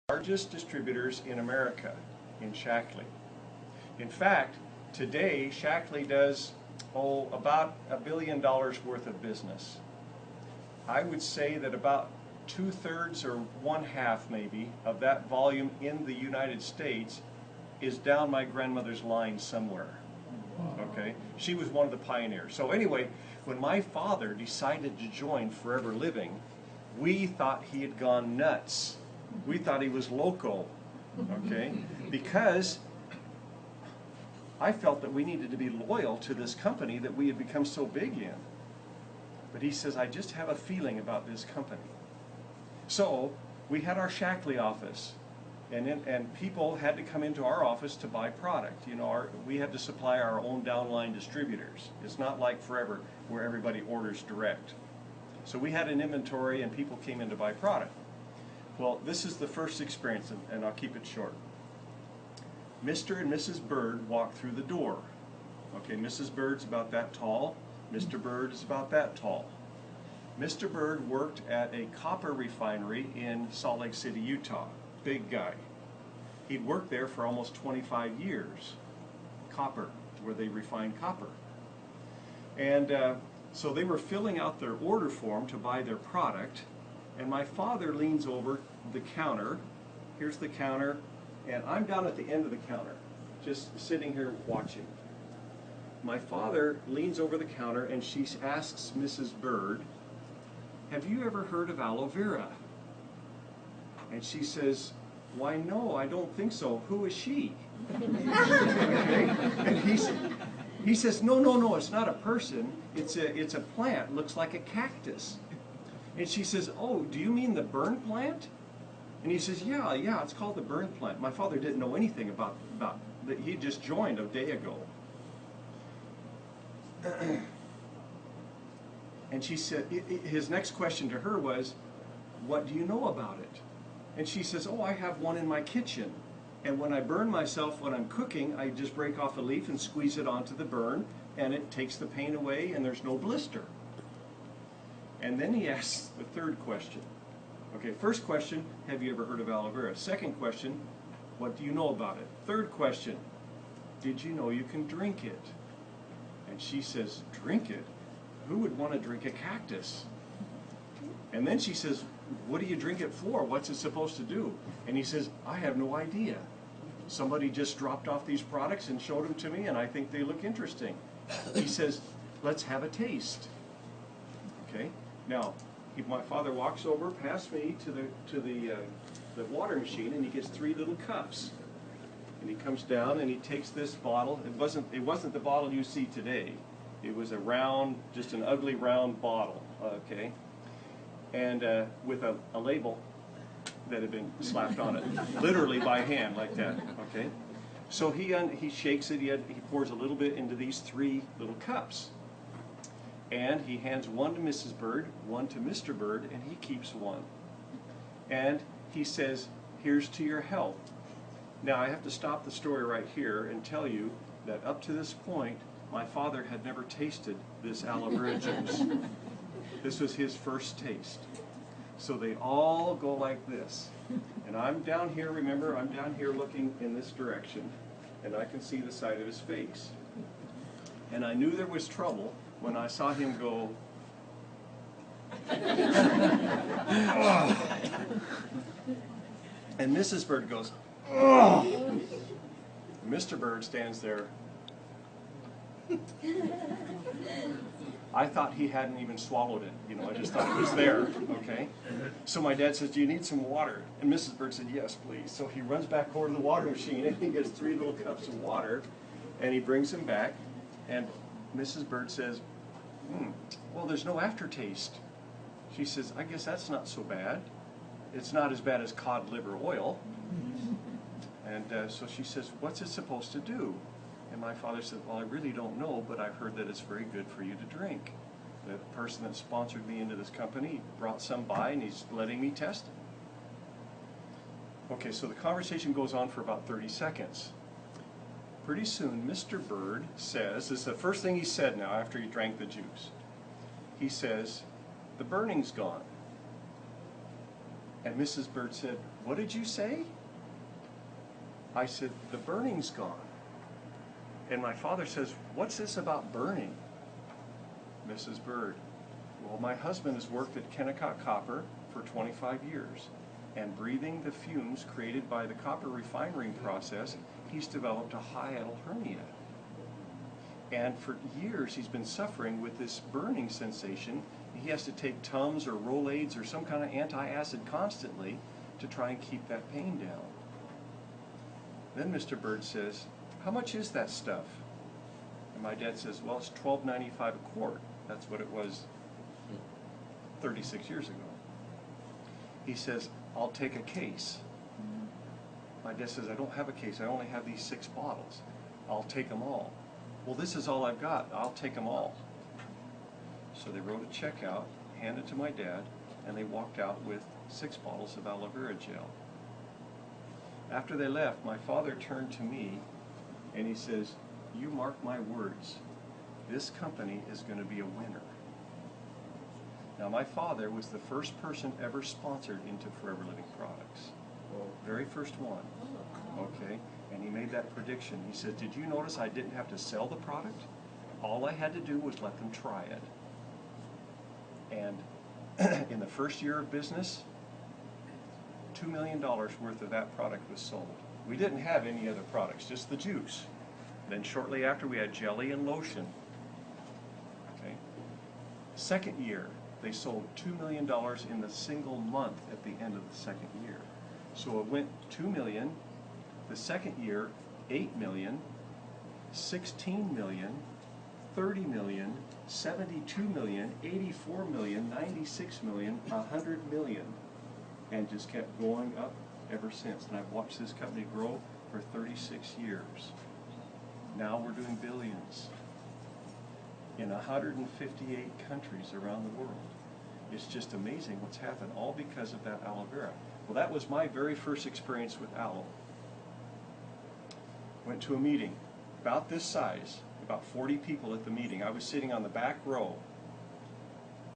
Largest distributors in America in Shaklee. In fact, today Shaklee does about $1 billion worth of business. I would say that about 2/3 or 1/2 maybe of that volume in the United States is down my grandmother's line somewhere. Okay, she was one of the pioneers. So anyway, when my father decided to join Forever Living, we thought he had gone nuts. We thought he was loco, okay? Because I felt that we needed to be loyal to this company that we had become so big in. But he says, I just have a feeling about this company. So we had our Shaklee office, and people had to come into our office to buy product. You know, we had to supply our own downline distributors. It's not like Forever where everybody orders direct. So we had an inventory and people came in to buy product. Well, this is the first experience, and I'll keep it short. Mr. and Mrs. Bird walked through the door. Okay, Mrs. Bird's about that tall. Mr. Bird is about that tall. Mr. Bird worked at a copper refinery in Salt Lake City, Utah. Big guy. He'd worked there for almost 25 years. Copper, where they refine copper. And so they were filling out their order form to buy their product. And my father leans over the counter. Here's the counter, and I'm down at the end of the counter, just sitting here watching. My father leans over the counter and she asks Mrs. Bird, have you ever heard of aloe vera? And she says, why no, I don't think so. Who is she? Okay? And he says, no, it's not a person. It's a plant. It looks like a cactus. And she says, oh, do you mean the burn plant? And he says, yeah, it's called the burn plant. My father didn't know anything about that. He just joined a day ago. And she said, his next question to her was, what do you know about it? And she says, oh, I have one in my kitchen. And when I burn myself when I'm cooking, I just break off a leaf and squeeze it onto the burn, and it takes the pain away and there's no blister. And then he asks the third question. Okay, first question, have you ever heard of aloe vera? Second question, what do you know about it? Third question, did you know you can drink it? And she says, drink it? Who would want to drink a cactus? And then she says, what do you drink it for? What's it supposed to do? And he says, I have no idea. Somebody just dropped off these products and showed them to me, and I think they look interesting. He says, let's have a taste. Okay. Now, my father walks over past me to the water machine, and he gets 3 little cups. And he comes down and he takes this bottle. It wasn't the bottle you see today. It was a round, just an ugly round bottle. Okay, and with a label that had been slapped on it, literally by hand, like that. Okay, so he shakes it. He pours a little bit into these 3 little cups. And he hands one to Mrs. Bird, one to Mr. Bird, and he keeps one. And he says, here's to your health. Now I have to stop the story right here and tell you that up to this point, my father had never tasted this aloe vera juice. This was his first taste. So they all go like this. And I'm down here, remember, I'm down here looking in this direction, and I can see the side of his face. And I knew there was trouble when I saw him go, oh. And Mrs. Bird goes, oh. Mr. Bird stands there. I thought he hadn't even swallowed it. You know, I just thought it was there, okay? So my dad says, do you need some water? And Mrs. Bird said, yes, please. So he runs back over to the water machine, and he gets 3 little cups of water, and he brings them back, and Mrs. Bird says, well, there's no aftertaste. She says, I guess that's not so bad. It's not as bad as cod liver oil. And so she says, what's it supposed to do? And my father said, well, I really don't know, but I've heard that it's very good for you to drink. The person that sponsored me into this company brought some by, and he's letting me test it. Okay, so the conversation goes on for about 30 seconds. Pretty soon, Mr. Bird says, this is the first thing he said now after he drank the juice. He says, the burning's gone. And Mrs. Bird said, "What did you say?" I said, "The burning's gone." And my father says, "What's this about burning?" Mrs. Bird: "Well, my husband has worked at Kennecott Copper for 25 years, and breathing the fumes created by the copper refining process, he's developed a hiatal hernia. And for years he's been suffering with this burning sensation. He has to take Tums or Rolaids or some kind of anti-acid constantly to try and keep that pain down." Then Mr. Bird says, "How much is that stuff?" And my dad says, "Well, it's $12.95 a quart." That's what it was 36 years ago. He says, "I'll take a case." My dad says, "I don't have a case. I only have these 6 bottles. I'll take them all." "Well, this is all I've got. I'll take them all." So they wrote a check out, handed it to my dad, and they walked out with 6 bottles of aloe vera gel. After they left, my father turned to me and he says, "You mark my words, this company is going to be a winner." Now, my father was the first person ever sponsored into Forever Living products. Very first one. Okay, and he made that prediction. He said, "Did you notice I didn't have to sell the product? All I had to do was let them try it." And in the first year of business, $2 million worth of that product was sold. We didn't have any other products, just the juice. Then shortly after, we had jelly and lotion. Okay. Second year, they sold $2 million in the single month at the end of the second year. So it went 2 million, the second year 8 million, 16 million, 30 million, 72 million, 84 million, 96 million, 100 million, and just kept going up ever since. And I've watched this company grow for 36 years. Now we're doing billions in 158 countries around the world. It's just amazing what's happened, all because of that aloe vera. Well, that was my very first experience with aloe. Went to a meeting about this size, about 40 people at the meeting. I was sitting on the back row,